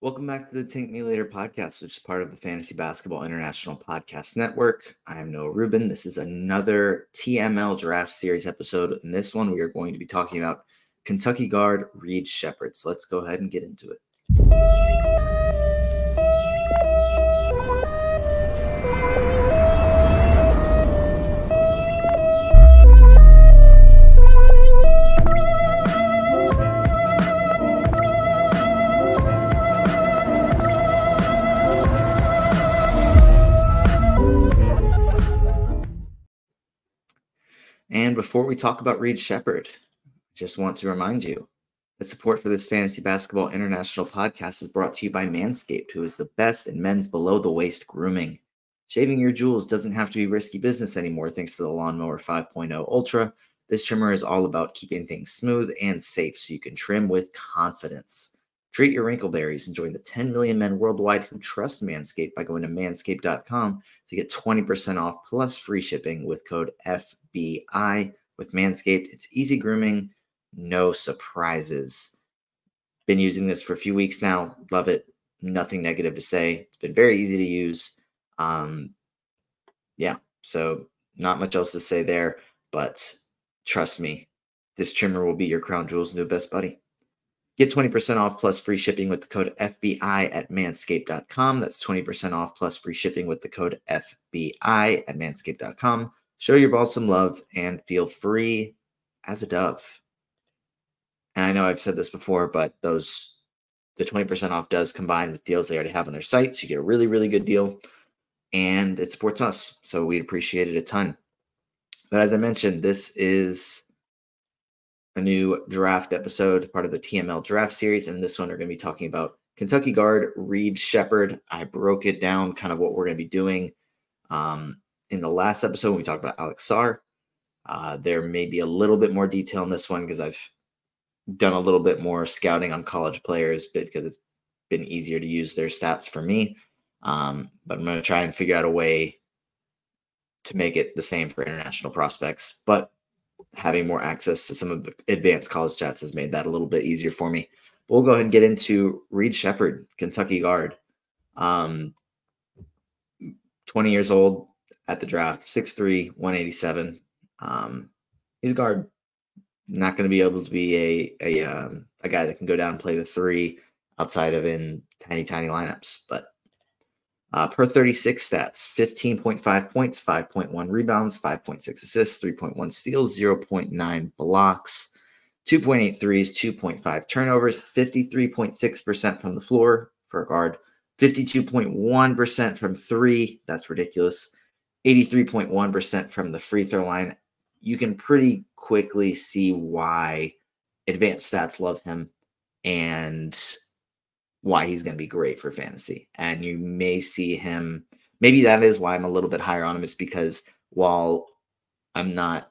Welcome back to the Tank Me Later podcast, which is part of the Fantasy Basketball International Podcast Network. I am Noah Rubin. This is another TML Draft Series episode. In this one, we are going to be talking about Kentucky guard Reed Sheppard. So let's go ahead and get into it. And before we talk about Reed Sheppard, I just want to remind you that support for this Fantasy Basketball International podcast is brought to you by Manscaped, who is the best in men's below-the-waist grooming. Shaving your jewels doesn't have to be risky business anymore thanks to the Lawnmower 5.0 Ultra. This trimmer is all about keeping things smooth and safe so you can trim with confidence. Treat your wrinkleberries and join the 10 million men worldwide who trust Manscaped by going to manscaped.com to get 20% off plus free shipping with code FBI. With Manscaped, it's easy grooming, no surprises. Been using this for a few weeks now. Love it. Nothing negative to say. It's been very easy to use. So not much else to say there, but trust me, this trimmer will be your crown jewel's new best buddy. Get 20% off plus free shipping with the code FBI at manscaped.com. That's 20% off plus free shipping with the code FBI at manscaped.com. Show your balls some love and feel free as a dove. And I know I've said this before, but the 20% off does combine with deals they already have on their site. So you get a really, really good deal. And it supports us. So we'd appreciate it a ton. But as I mentioned, this is a new draft episode, part of the TML draft series. And this one, we're going to be talking about Kentucky guard Reed Sheppard. I broke it down, kind of what we're going to be doing. In the last episode, when we talked about Alex Sarr, there may be a little bit more detail in this one because I've done a little bit more scouting on college players because it's been easier to use their stats for me. But I'm going to try and figure out a way to make it the same for international prospects. But having more access to some of the advanced college stats has made that a little bit easier for me. But we'll go ahead and get into Reed Sheppard, Kentucky guard. 20 years old at the draft, 6'3", 187. He's a guard. Not going to be able to be a guy that can go down and play the three outside of in tiny lineups. But per 36 stats, 15.5 points, 5.1 rebounds, 5.6 assists, 3.1 steals, 0.9 blocks, 2.8 threes, 2.5 turnovers, 53.6% from the floor for a guard, 52.1% from three. That's ridiculous. 83.1% from the free throw line. You can pretty quickly see why advanced stats love him and why he's going to be great for fantasy. And you may see him, maybe that is why I'm a little bit higher on him, is because while I'm not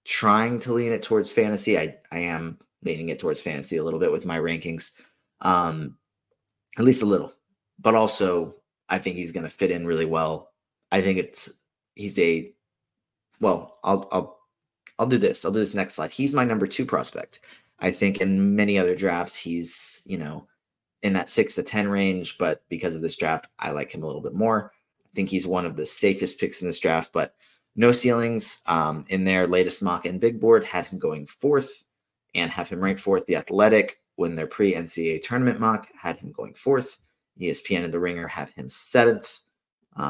trying to lean it towards fantasy, I am leaning it towards fantasy a little bit with my rankings, at least a little. But also, I think he's going to fit in really well. I think I'll do this. I'll do this next slide. He's my number 2 prospect. I think in many other drafts, he's, in that 6 to 10 range, but because of this draft, I like him a little bit more. I think he's one of the safest picks in this draft, but no ceilings. In their latest mock and big board had him going 4th and have him ranked 4th. The Athletic, when their pre-NCAA tournament mock, had him going 4th. ESPN and The Ringer have him 7th.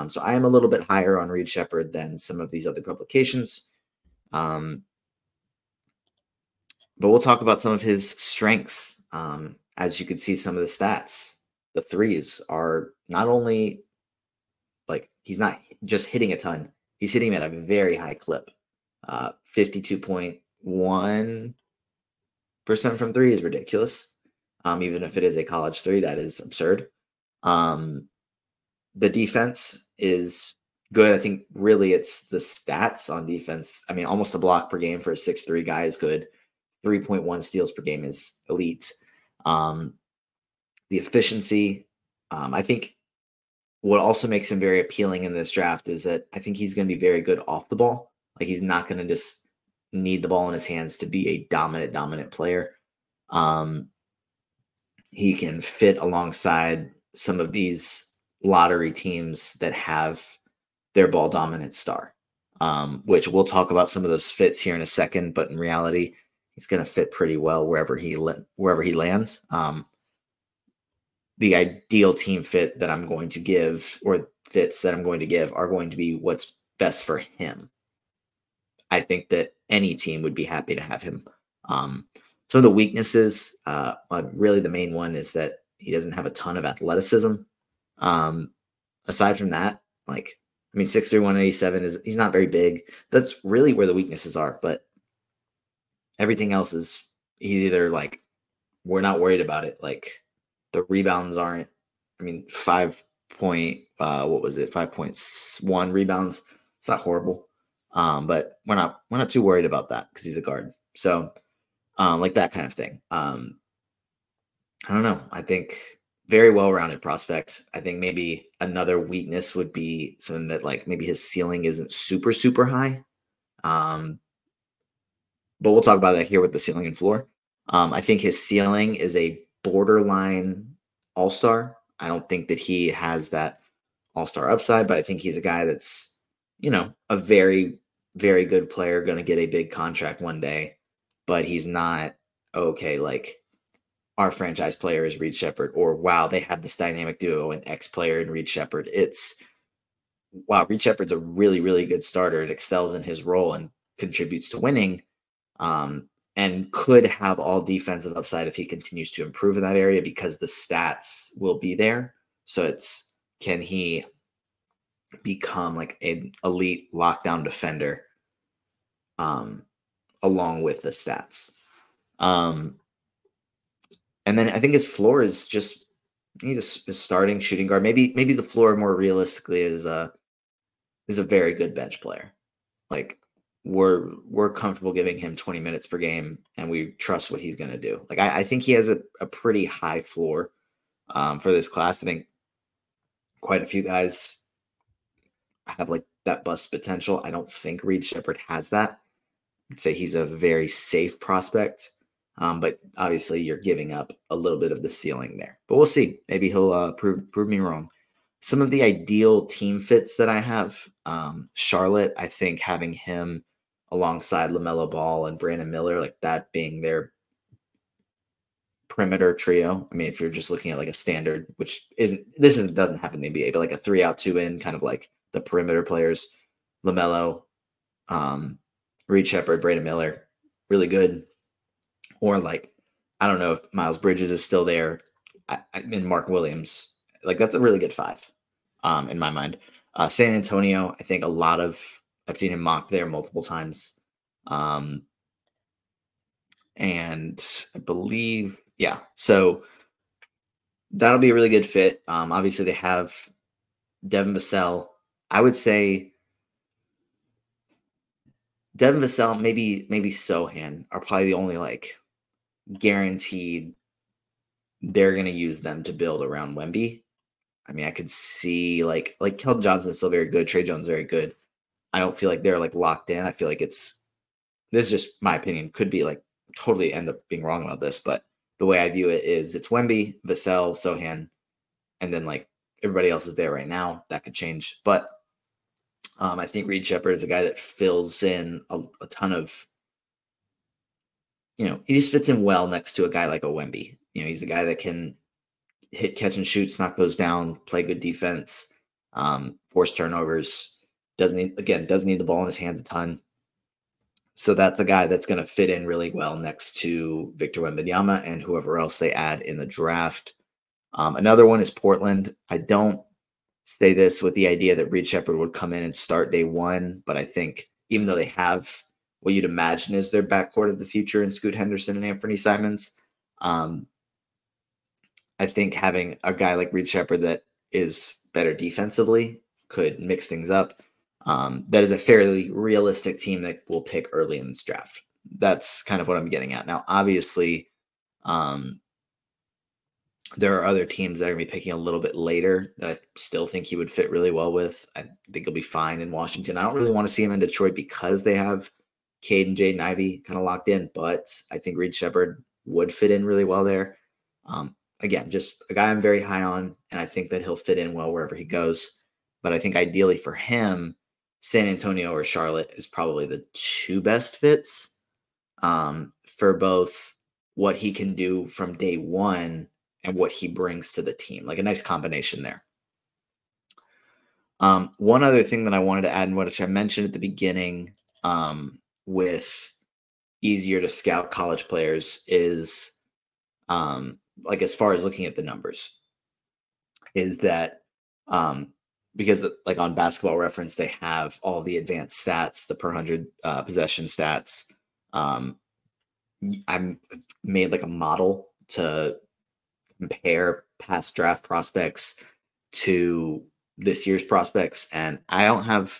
So I am a little bit higher on Reed Sheppard than some of these other publications. But we'll talk about some of his strengths. As you can see, some of the stats, the threes are not only he's not just hitting a ton, he's hitting at a very high clip. 52.1% from three is ridiculous. Even if it is a college three, that is absurd. The defense is good. I think really it's the stats on defense. I mean, almost a block per game for a 6'3" guy is good. 3.1 steals per game is elite. The efficiency, I think what also makes him very appealing in this draft is that I think he's going to be very good off the ball. Like, he's not going to just need the ball in his hands to be a dominant player. he can fit alongside some of these lottery teams that have their ball dominant star, which we'll talk about some of those fits here in a second. But in reality, he's going to fit pretty well wherever he lands. The ideal team fit that I'm going to give, or fits that I'm going to give, are going to be what's best for him. I think that any team would be happy to have him. Some of the weaknesses, really the main one is that he doesn't have a ton of athleticism. Aside from that, like, I mean, 6'3", 187 he's not very big. That's really where the weaknesses are. But everything else is, he's either like, we're not worried about it. Like, the rebounds aren't, I mean, 5.1 rebounds. It's not horrible. But we're not too worried about that because he's a guard. So, like that kind of thing. I don't know. I think very well-rounded prospect. I think maybe another weakness would be something that, like, maybe his ceiling isn't super, super high. But we'll talk about that here with the ceiling and floor. I think his ceiling is a borderline all-star. I don't think that he has that all-star upside, but I think he's a guy that's, a very, very good player, going to get a big contract one day, but he's not, okay, like, our franchise player is Reed Sheppard, or wow, they have this dynamic duo, an X player and Reed Sheppard. It's, wow, Reed Sheppard's a really, really good starter. It excels in his role and contributes to winning, and could have all defensive upside if he continues to improve in that area because the stats will be there. So it's, can he become like an elite lockdown defender along with the stats? And then I think his floor is just, he's a starting shooting guard. Maybe the floor more realistically is a very good bench player. Like, we're comfortable giving him 20 minutes per game, and we trust what he's going to do. Like, I think he has a pretty high floor for this class. I think quite a few guys have like that bust potential. I don't think Reed Sheppard has that. I'd say he's a very safe prospect. But obviously you're giving up a little bit of the ceiling there. But we'll see. Maybe he'll prove me wrong. Some of the ideal team fits that I have, Charlotte, I think having him alongside LaMelo Ball and Brandon Miller, like that being their perimeter trio. I mean, if you're just looking at like a standard, which doesn't happen in the NBA, but like a 3 out, 2 in, kind of like the perimeter players, LaMelo, Reed Sheppard, Brandon Miller, really good. Or like, I don't know if Miles Bridges is still there. I mean, Mark Williams, like that's a really good 5 in my mind. San Antonio, I think I've seen him mocked there multiple times. And I believe, yeah, so that'll be a really good fit. Obviously they have Devin Vassell. I would say Devin Vassell, maybe Sohan are probably the only like guaranteed they're going to use them to build around Wemby. I mean, I could see like Keldon Johnson is still very good. Trey Jones very good. I don't feel like they're like locked in. I feel like this is just my opinion. Could be like totally end up being wrong about this, but the way I view it is it's Wemby, Vassell, Sohan, and then like everybody else is there right now. That could change, but I think Reed Sheppard is a guy that fills in a ton of, he just fits in well next to a guy like a Wemby. He's a guy that can hit, catch, and shoots, knock those down, play good defense, force turnovers. Doesn't need the ball in his hands a ton. So that's a guy that's going to fit in really well next to Victor Wembanyama and whoever else they add in the draft. Another one is Portland. I don't say this with the idea that Reed Sheppard would come in and start day one, but I think even though they have what you'd imagine is their backcourt of the future in Scoot Henderson and Anthony Simons, I think having a guy like Reed Sheppard that is better defensively could mix things up. That is a fairly realistic team that will pick early in this draft. That's kind of what I'm getting at. Now, obviously, there are other teams that are going to be picking a little bit later that I still think he would fit really well with. I think he'll be fine in Washington. I don't really want to see him in Detroit because they have Cade and Jaden Ivey kind of locked in, but I think Reed Sheppard would fit in really well there. again, just a guy I'm very high on, and I think that he'll fit in well wherever he goes. But I think ideally for him, San Antonio or Charlotte is probably the two best fits for both what he can do from day one and what he brings to the team. Like a nice combination there. One other thing that I wanted to add, and which I mentioned at the beginning, with easier to scout college players is, like as far as looking at the numbers, is that because like on Basketball Reference, they have all the advanced stats, the per 100 possession stats. I made like a model to compare past draft prospects to this year's prospects, and I don't have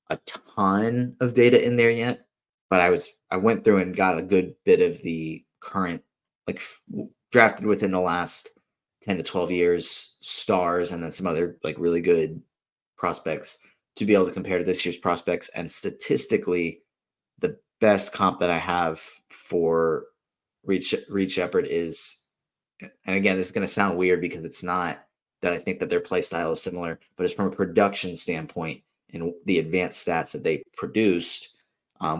a ton of data in there yet, but I went through and got a good bit of the current, like drafted within the last 10 to 12 years stars, and then some other like really good prospects to be able to compare to this year's prospects. And statistically, the best comp that I have for Reed Sheppard is, and again, this is going to sound weird because it's not that I think that their play style is similar, but it's from a production standpoint and the advanced stats that they produced,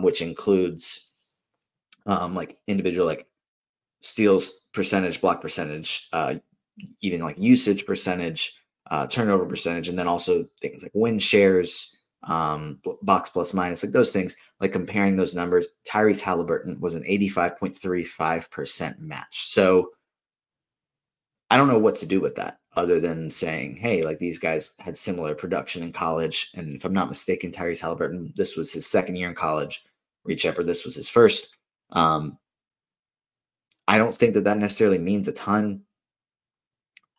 which includes like individual like steals percentage, block percentage, even like usage percentage, turnover percentage, and then also things like win shares, box plus minus, like those things. Like comparing those numbers, Tyrese Halliburton was an 85.35% match. So I don't know what to do with that other than saying, hey, like these guys had similar production in college. And if I'm not mistaken, Tyrese Halliburton, this was his second year in college. Reed Sheppard, this was his first. I don't think that necessarily means a ton,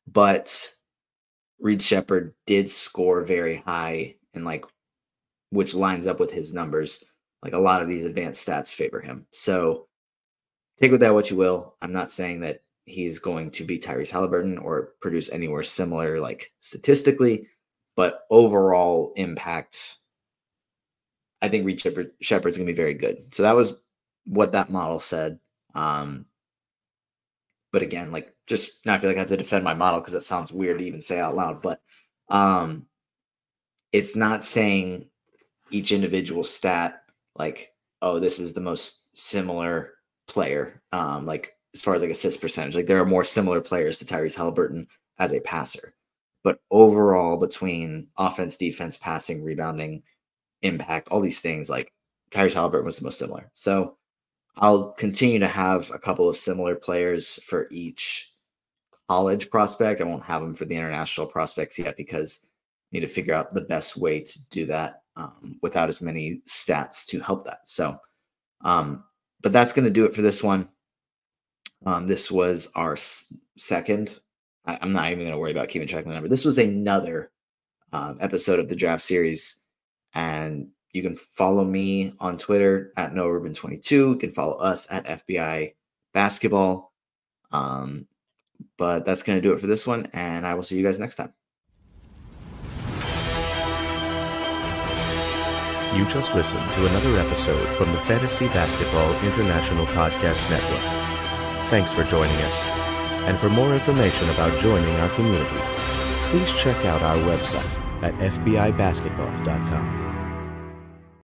but Reed Sheppard did score very high, and like, which lines up with his numbers. Like a lot of these advanced stats favor him. So take with that what you will. I'm not saying that he's going to be Tyrese Halliburton or produce anywhere similar, like statistically, but overall impact, I think Reed Sheppard's going to be very good. So that was what that model said. But again, like just now I feel like I have to defend my model because it sounds weird to even say out loud, but it's not saying each individual stat, like, oh, this is the most similar player. Like as far as like assist percentage, like there are more similar players to Tyrese Halliburton as a passer, but overall between offense, defense, passing, rebounding, impact, all these things, like Tyrese Halliburton was the most similar. So I'll continue to have a couple of similar players for each college prospect. I won't have them for the international prospects yet because I need to figure out the best way to do that without as many stats to help that. So, but that's going to do it for this one. This was our second. I'm not even going to worry about keeping track of the number. This was another episode of the draft series, and you can follow me on Twitter at NoRubin22. You can follow us at FBI Basketball. But that's going to do it for this one, and I will see you guys next time. You just listened to another episode from the Fantasy Basketball International Podcast Network. Thanks for joining us. And for more information about joining our community, please check out our website at fbibasketball.com.